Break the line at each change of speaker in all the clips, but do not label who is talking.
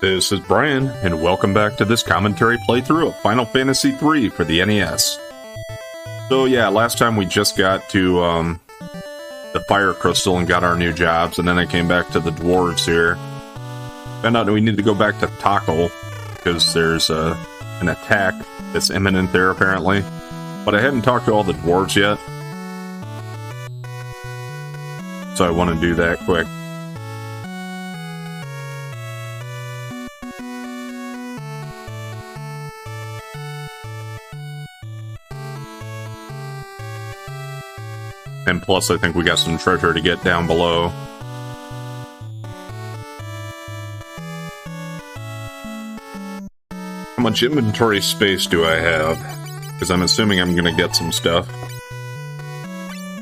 This is Brian, and welcome back to this commentary playthrough of Final Fantasy III for the NES. So yeah, last time we just got to the Fire Crystal and got our new jobs, and then I came back to the dwarves here. Found out we need to go back to Tokkle, because there's an attack that's imminent there apparently. But I hadn't talked to all the dwarves yet, so I want to do that quick. And plus, I think we got some treasure to get down below. How much inventory space do I have? Because I'm assuming I'm going to get some stuff.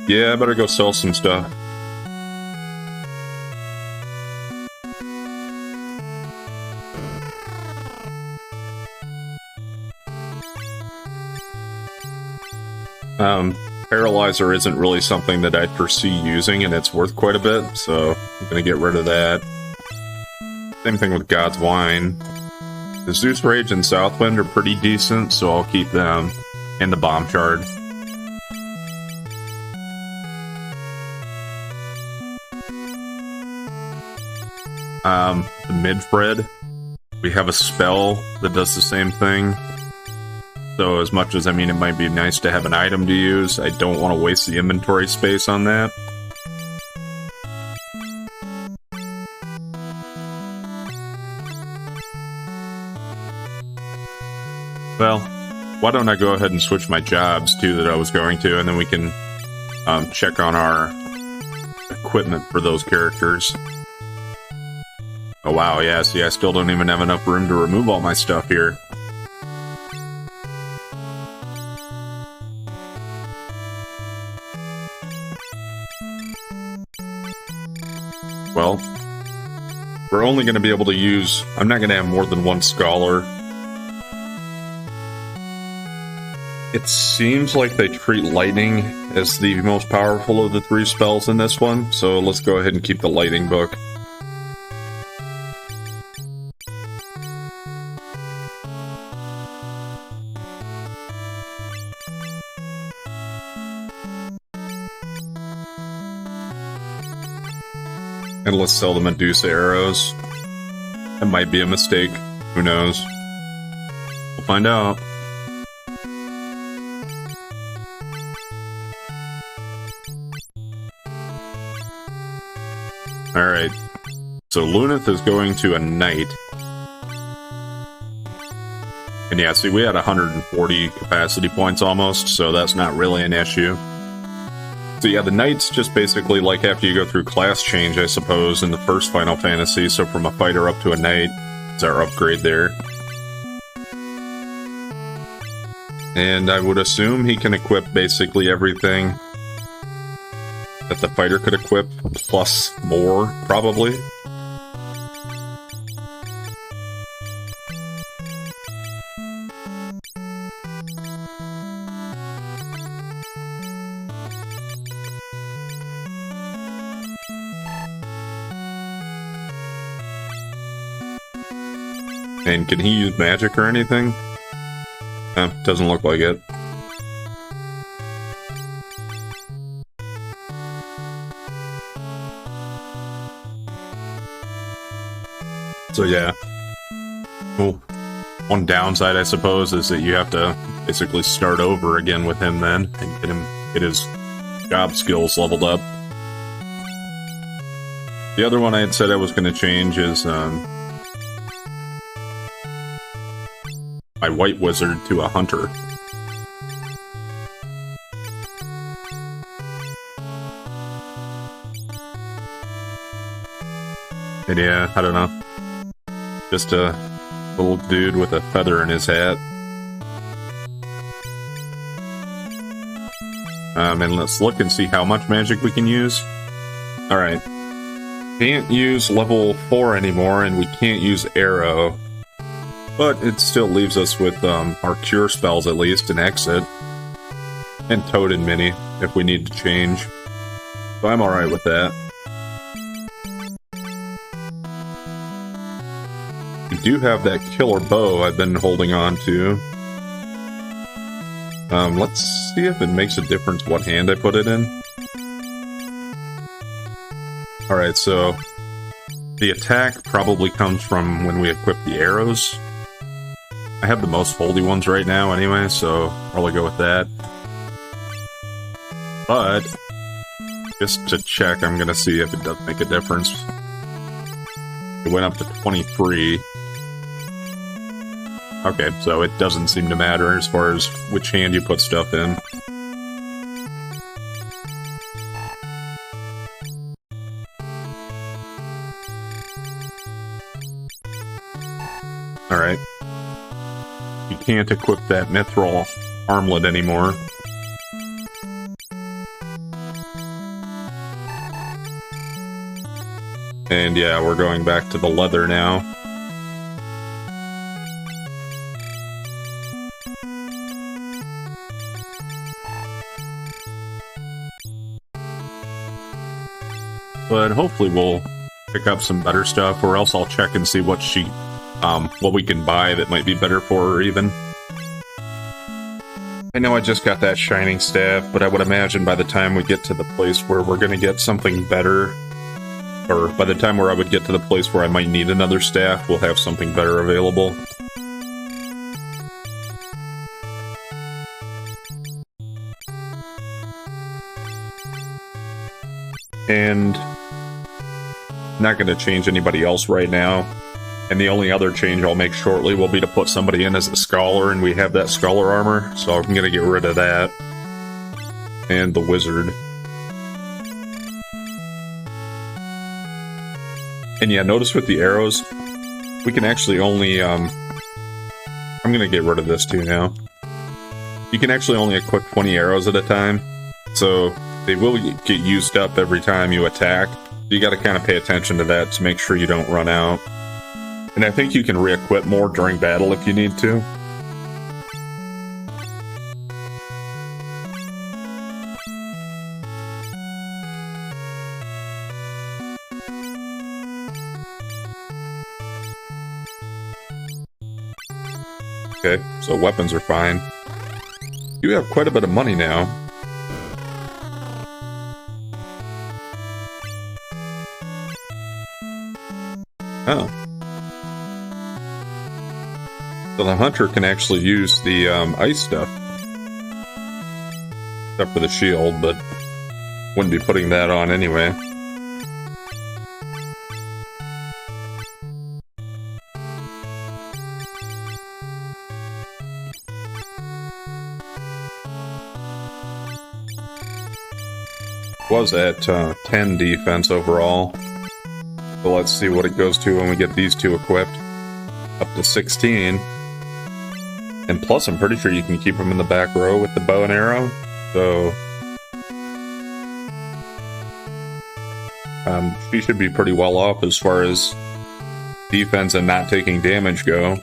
Yeah, I better go sell some stuff. Paralyzer isn't really something that I'd foresee using, and it's worth quite a bit, so I'm gonna get rid of that. Same thing with God's Wine. The Zeus Rage and Southwind are pretty decent, so I'll keep them. And the Bomb Shard. The Midfred. We have a spell that does the same thing. So as much as, I mean, it might be nice to have an item to use, I don't want to waste the inventory space on that. Well, why don't I go ahead and switch my jobs, too, that I was going to, and then we can check on our equipment for those characters. Oh wow, yeah, see, I still don't even have enough room to remove all my stuff here. Well, we're only going to be able to use... I'm not going to have more than one Scholar. It seems like they treat Lightning as the most powerful of the three spells in this one, so let's go ahead and keep the Lightning book. And let's sell the Medusa arrows. That might be a mistake. Who knows? We'll find out. Alright. So Luneth is going to a knight. And yeah, see, we had 140 capacity points almost, so that's not really an issue. So yeah, the knight's just basically like after you go through class change, I suppose, in the first Final Fantasy. So from a fighter up to a knight, it's our upgrade there. And I would assume he can equip basically everything that the fighter could equip, plus more, probably. And can he use magic or anything? Doesn't look like it. So yeah. Well, one downside, I suppose, is that you have to basically start over again with him then, and get his job skills leveled up. The other one I had said I was going to change is, my white wizard to a hunter. And yeah, I don't know. Just a little dude with a feather in his hat. And let's look and see how much magic we can use. Alright. Can't use level 4 anymore, and we can't use arrow. But it still leaves us with our cure spells, at least, and exit. And Toad and Mini, if we need to change. So I'm alright with that. do have that killer bow I've been holding on to. Let's see if it makes a difference what hand I put it in. Alright, so the attack probably comes from when we equip the arrows. I have the most foldy ones right now anyway, so I'll probably go with that. But, just to check, I'm gonna see if it does make a difference. It went up to 23. Okay, so it doesn't seem to matter as far as which hand you put stuff in. Alright. You can't equip that mithril armlet anymore. And yeah, we're going back to the leather now. But hopefully we'll pick up some better stuff, or else I'll check and see what we can buy that might be better for her even. I know I just got that shining staff, but I would imagine by the time we get to the place where we're going to get something better, or by the time where I would get to the place where I might need another staff, we'll have something better available. And not going to change anybody else right now. And the only other change I'll make shortly will be to put somebody in as a scholar, and we have that scholar armor, so I'm going to get rid of that. And the wizard. And yeah, notice with the arrows, we can actually only, I'm going to get rid of this too now. You can actually only equip 20 arrows at a time, so they will get used up every time you attack. You got to kind of pay attention to that to make sure you don't run out. And I think you can re-equip more during battle if you need to. Okay, so weapons are fine. You have quite a bit of money now. Oh. So the hunter can actually use the ice stuff. Except for the shield, but wouldn't be putting that on anyway. Was at 10 defense overall. So let's see what it goes to when we get these two equipped. Up to 16. And plus, I'm pretty sure you can keep them in the back row with the bow and arrow. So she should be pretty well off as far as defense and not taking damage go.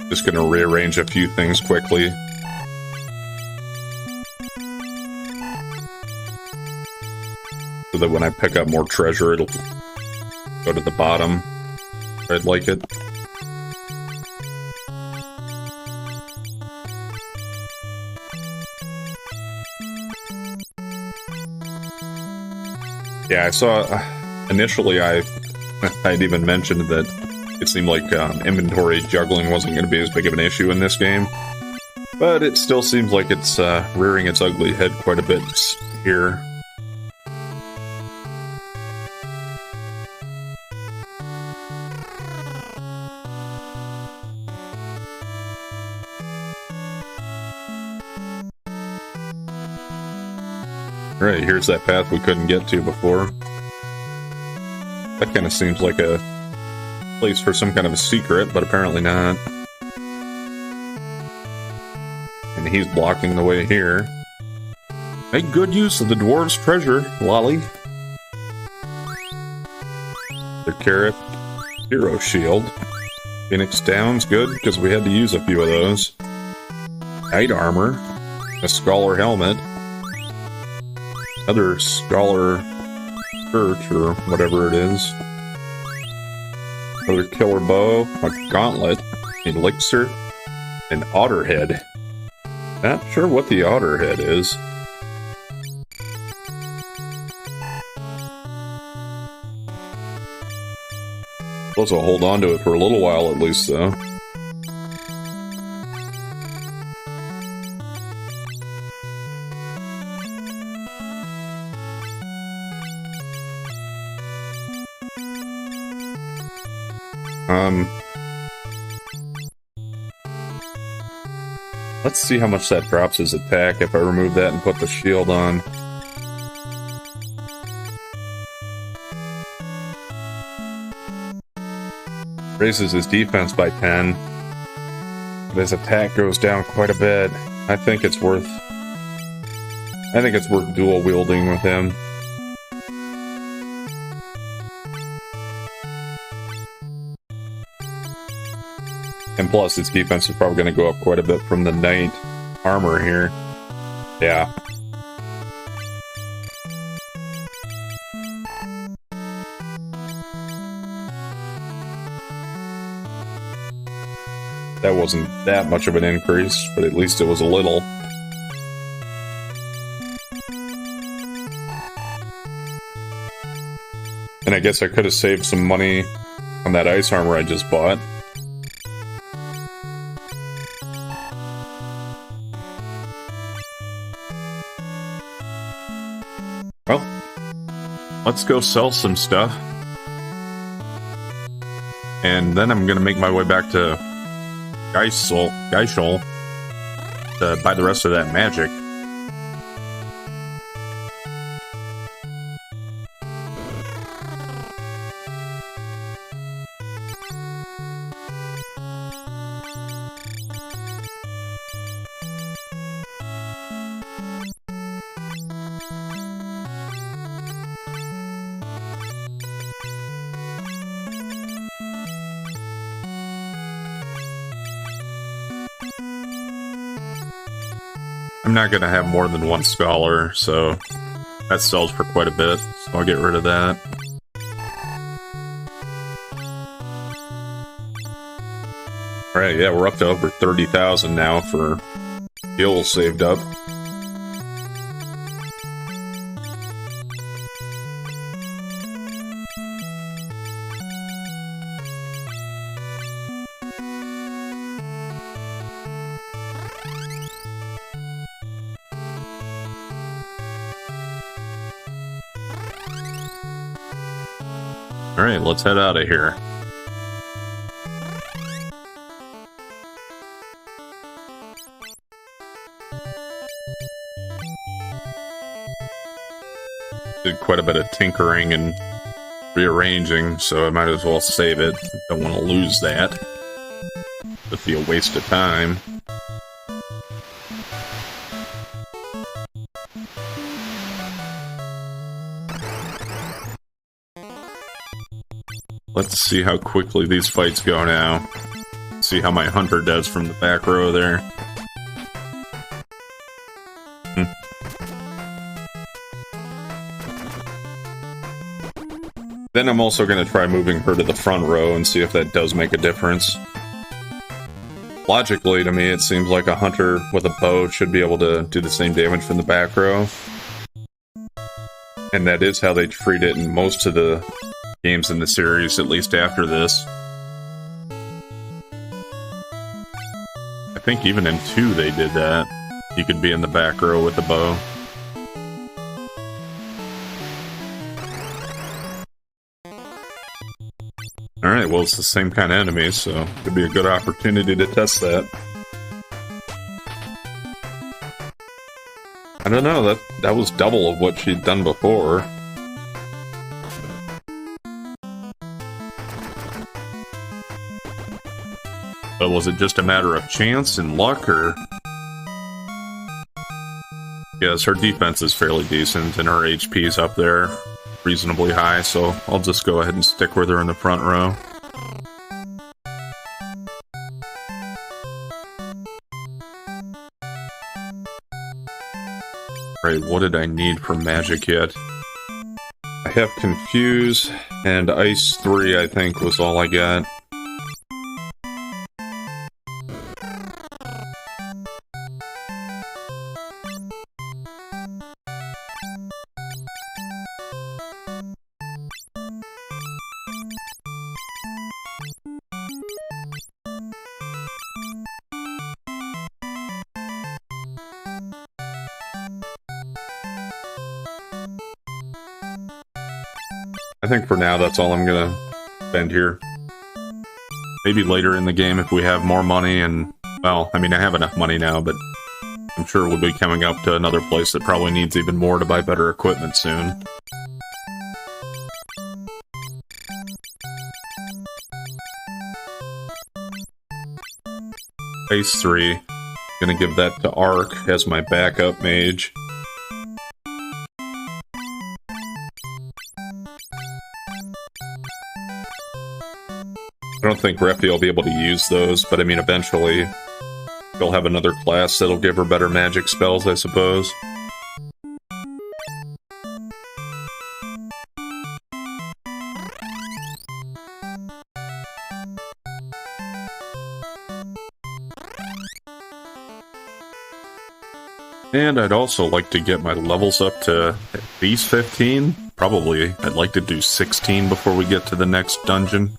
Just going to rearrange a few things quickly. So that when I pick up more treasure, it'll go to the bottom where I'd like it. Yeah, I saw... initially, I'd even mentioned that it seemed like inventory juggling wasn't going to be as big of an issue in this game. But it still seems like it's rearing its ugly head quite a bit here. Alright, here's that path we couldn't get to before. That kind of seems like a place for some kind of a secret, but apparently not. And he's blocking the way here. Make good use of the dwarves' treasure, Lolly. The carrot, hero shield. Phoenix Down's good, because we had to use a few of those. Knight armor. A scholar helmet. Another scholar shirt, or whatever it is. Another killer bow. A gauntlet. An elixir. An otter head. Not sure what the otter head is. Suppose I'll hold on to it for a little while at least, though. Let's see how much that drops his attack if I remove that and put the shield on. Raises his defense by 10. But his attack goes down quite a bit. I think it's worth dual wielding with him. And plus, its defense is probably going to go up quite a bit from the knight armor here. Yeah. That wasn't that much of an increase, but at least it was a little. And I guess I could have saved some money on that ice armor I just bought. Well, let's go sell some stuff. And then I'm going to make my way back to Geishel to buy the rest of that magic. I'm not going to have more than one scholar, so that sells for quite a bit, so I'll get rid of that. Alright, yeah, we're up to over 30,000 now for gills saved up. Alright, let's head out of here. Did quite a bit of tinkering and rearranging, so I might as well save it. Don't want to lose that. It'd be a waste of time. Let's see how quickly these fights go now. See how my hunter does from the back row there. Then I'm also going to try moving her to the front row and see if that does make a difference. Logically, to me, it seems like a hunter with a bow should be able to do the same damage from the back row. And that is how they treat it in most of the games in the series, at least after this. I think even in 2 they did that. You could be in the back row with the bow. Alright, well, it's the same kind of enemy, so it could be a good opportunity to test that. I don't know, that was double of what she'd done before. But was it just a matter of chance and luck, or... Yes, her defense is fairly decent, and her HP's up there reasonably high, so I'll just go ahead and stick with her in the front row. Right, what did I need for magic yet? I have Confuse, and Ice 3, I think, was all I got. I think for now that's all I'm gonna spend here. Maybe later in the game if we have more money and... Well, I mean, I have enough money now, but I'm sure we'll be coming up to another place that probably needs even more to buy better equipment soon. Ice 3. Gonna give that to Arc as my backup mage. I don't think Refi will be able to use those, but I mean, eventually he'll have another class that'll give her better magic spells, I suppose. And I'd also like to get my levels up to at least 15. Probably, I'd like to do 16 before we get to the next dungeon.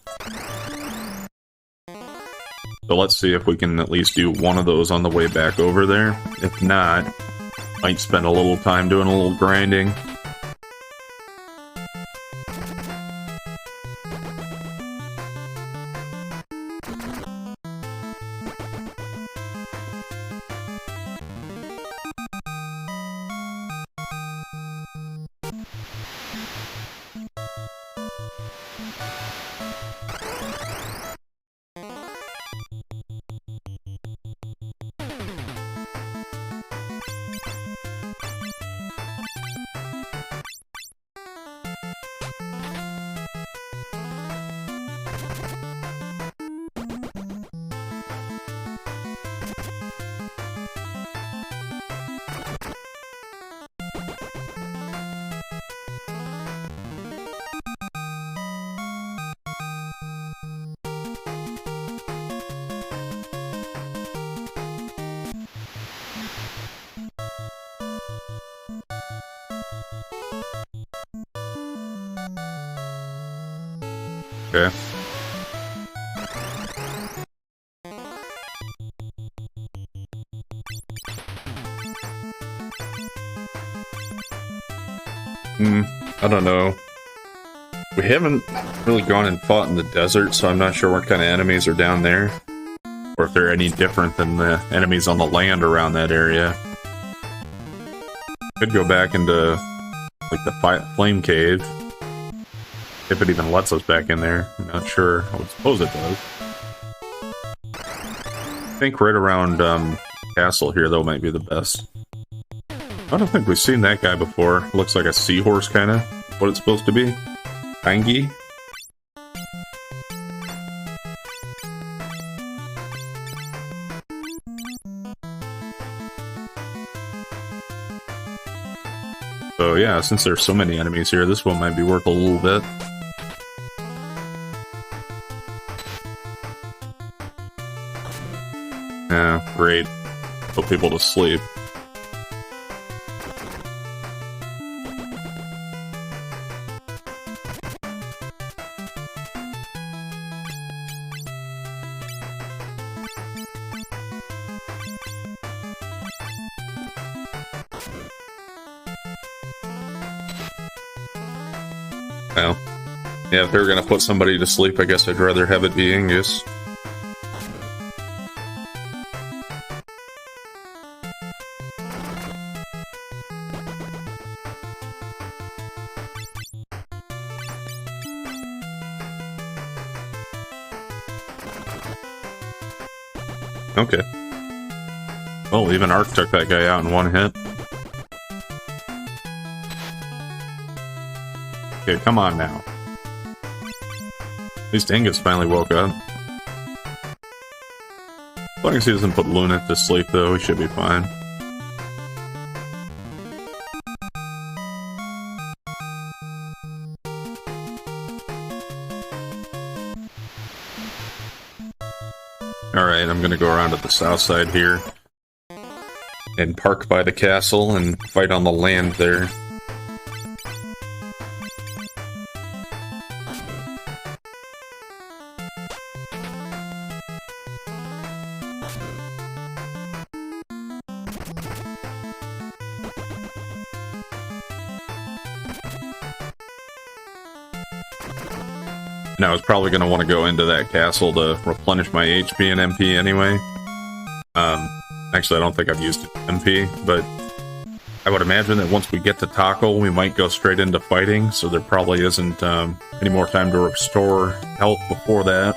So let's see if we can at least do one of those on the way back over there. If not, might spend a little time doing a little grinding. Okay. I don't know. We haven't really gone and fought in the desert, so I'm not sure what kind of enemies are down there. Or if they're any different than the enemies on the land around that area. Could go back into, like, the flame cave. If it even lets us back in there. I'm not sure. I would suppose it does. I think right around castle here, though, might be the best. I don't think we've seen that guy before. Looks like a seahorse, kind of. What it's supposed to be. Tangy? So yeah, since there's so many enemies here, this one might be worth a little bit. Yeah, great. Put people to sleep. Well, yeah, if they're gonna put somebody to sleep, I guess I'd rather have it be Angus. Okay. Well, even Ark took that guy out in one hit. Okay, come on now. At least Angus finally woke up. As long as he doesn't put Luna to sleep, though, he should be fine. Alright, I'm gonna go around to the south side here. And park by the castle and fight on the land there. And I was probably going to want to go into that castle to replenish my HP and MP anyway. Actually, I don't think I've used MP, but I would imagine that once we get to Tokkle, we might go straight into fighting, so there probably isn't any more time to restore health before that.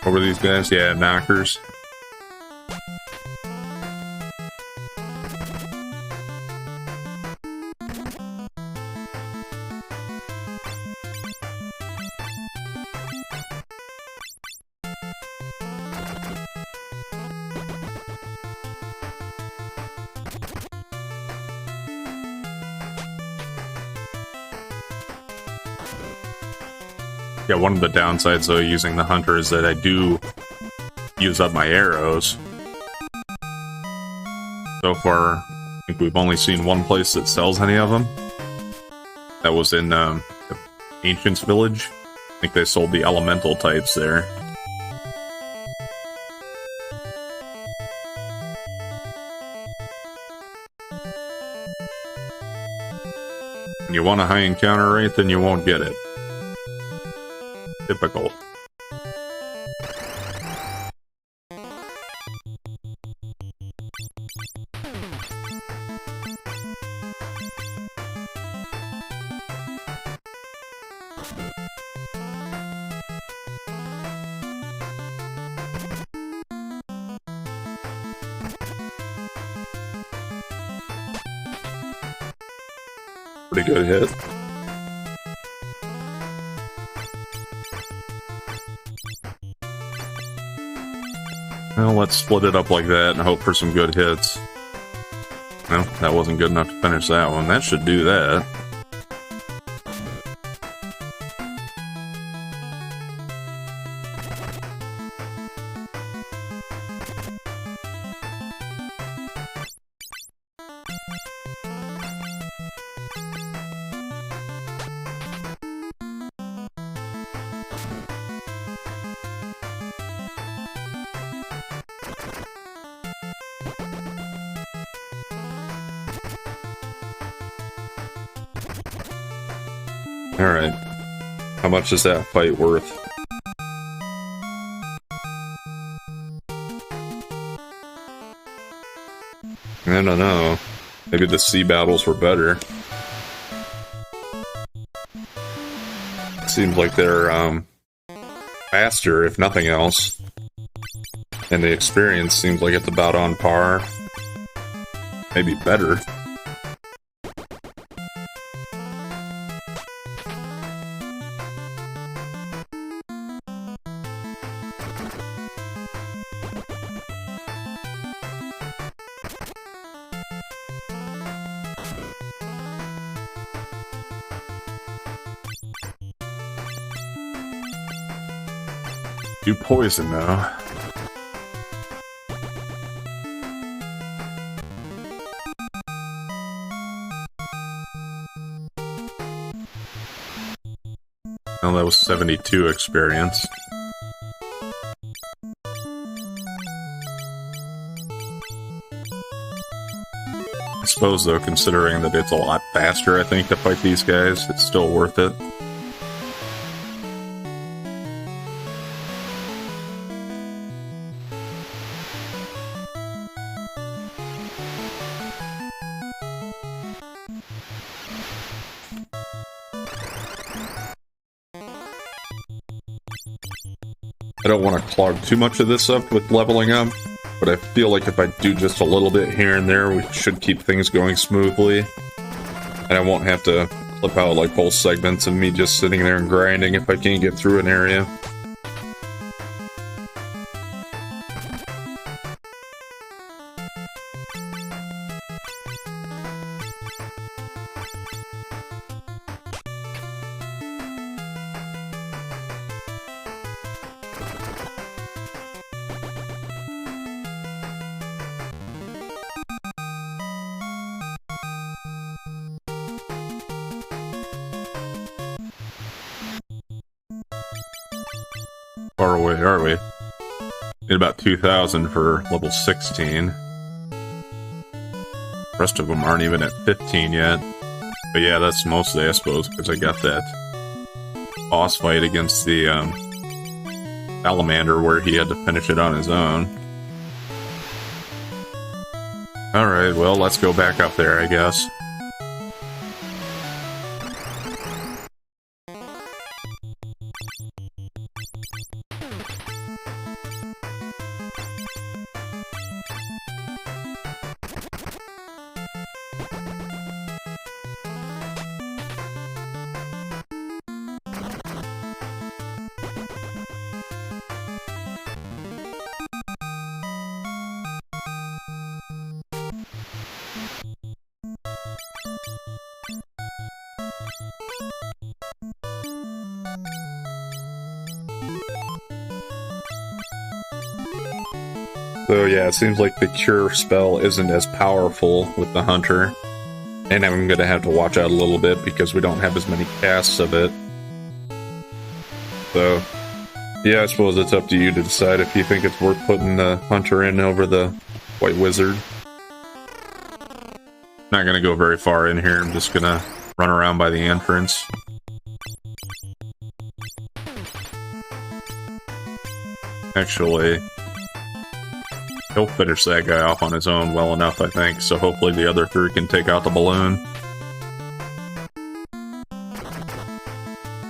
What were these guys? Yeah, knockers. Yeah, one of the downsides, though, using the hunter is that I do use up my arrows. So far, I think we've only seen one place that sells any of them. That was in the Ancients Village. I think they sold the elemental types there. When you want a high encounter rate, then you won't get it. Typical. Pretty good hit. Well, let's split it up like that and hope for some good hits. Well, that wasn't good enough to finish that one. That should do that. Alright. How much is that fight worth? I don't know. Maybe the sea battles were better. Seems like they're, faster, if nothing else. And the experience seems like it's about on par. Maybe better. Do poison, though. Well, that was 72 experience. I suppose, though, considering that it's a lot faster, I think, to fight these guys, it's still worth it. I don't want to clog too much of this up with leveling up, but I feel like if I do just a little bit here and there, we should keep things going smoothly. And I won't have to clip out like whole segments of me just sitting there and grinding if I can't get through an area. Far away are we? Need about 2,000 for level 16. The rest of them aren't even at 15 yet. But yeah, that's mostly, I suppose, because I got that boss fight against the salamander where he had to finish it on his own. Alright, well, let's go back up there, I guess. So yeah, it seems like the cure spell isn't as powerful with the hunter. And I'm gonna have to watch out a little bit because we don't have as many casts of it. So, yeah, I suppose it's up to you to decide if you think it's worth putting the hunter in over the white wizard. Not gonna go very far in here, I'm just gonna run around by the entrance. Actually, he'll finish that guy off on his own well enough, I think, so hopefully the other three can take out the balloon.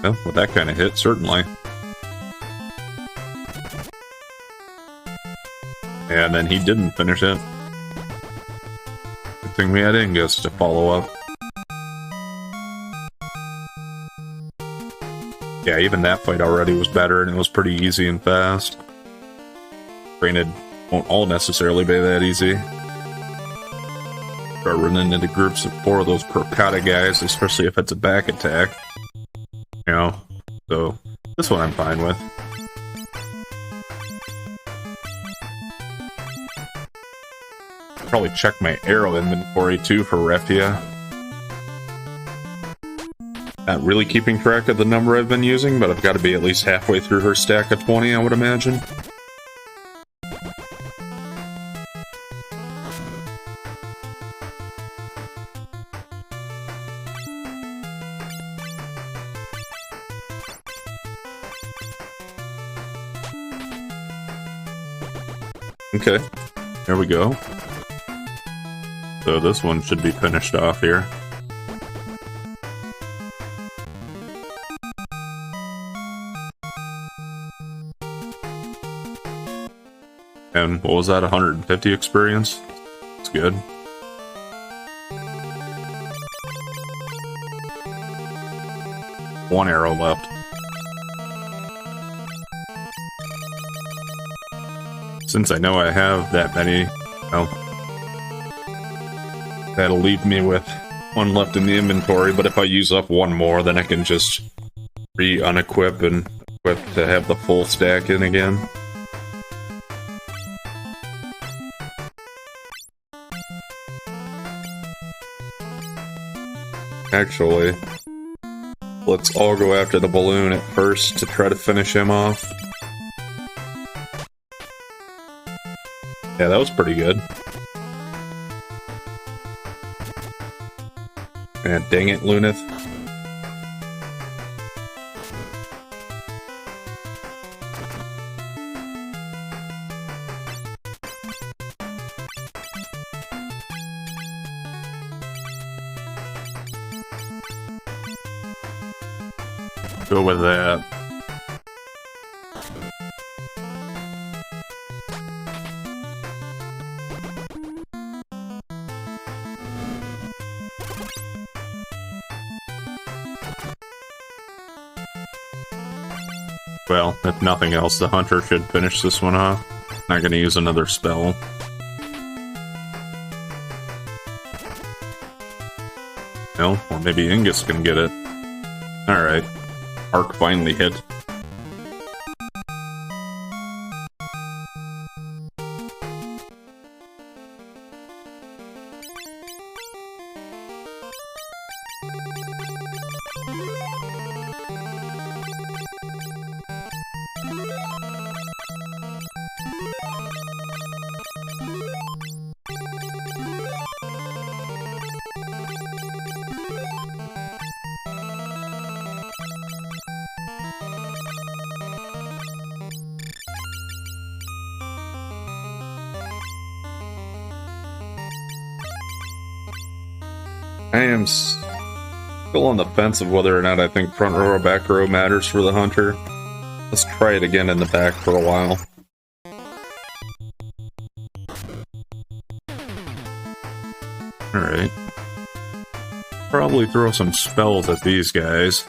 Well, with that kind of hit, certainly. And then he didn't finish it. Good thing we had Ingus to follow up. Yeah, even that fight already was better, and it was pretty easy and fast. Granted, won't all necessarily be that easy. Start running into groups of 4 of those Crocata guys, especially if it's a back attack. You know, so this one I'm fine with. Probably check my arrow inventory too for Refia. Not really keeping track of the number I've been using, but I've got to be at least halfway through her stack of 20, I would imagine. Okay, there we go. So this one should be finished off here. And what was that, 150 experience? That's good. One arrow left. Since I know I have that many, well, that'll leave me with one left in the inventory, but if I use up one more, then I can just re-unequip and equip to have the full stack in again. Actually, let's all go after the balloon at first to try to finish him off. Yeah, that was pretty good. And dang it, Lunith. Go with that. Well, if nothing else, the hunter should finish this one off. Not gonna use another spell. No, or maybe Ingus can get it. Alright. Arc finally hit. I am still on the fence of whether or not I think front row or back row matters for the hunter. Let's try it again in the back for a while. Alright. Probably throw some spells at these guys.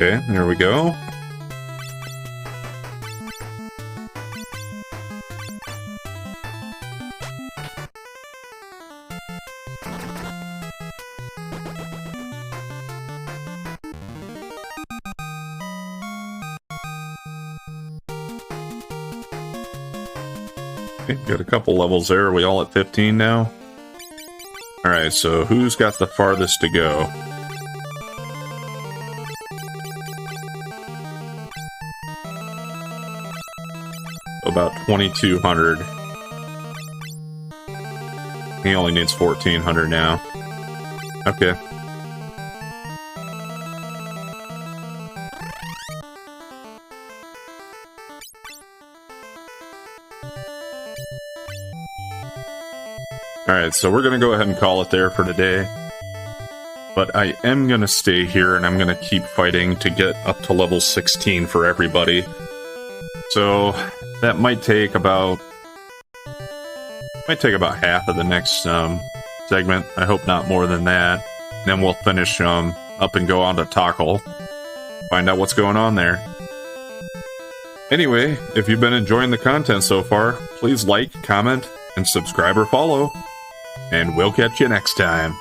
Okay, there we go. Okay, got a couple levels there. Are we all at 15 now? Alright, so who's got the farthest to go? About 2,200. He only needs 1,400 now. Okay. Alright, so we're going to go ahead and call it there for today. But I am going to stay here and I'm going to keep fighting to get up to level 16 for everybody. So that might take about half of the next segment. I hope not more than that. Then we'll finish up and go on to Tokkle. Find out what's going on there. Anyway, if you've been enjoying the content so far, please like, comment, and subscribe or follow. And we'll catch you next time.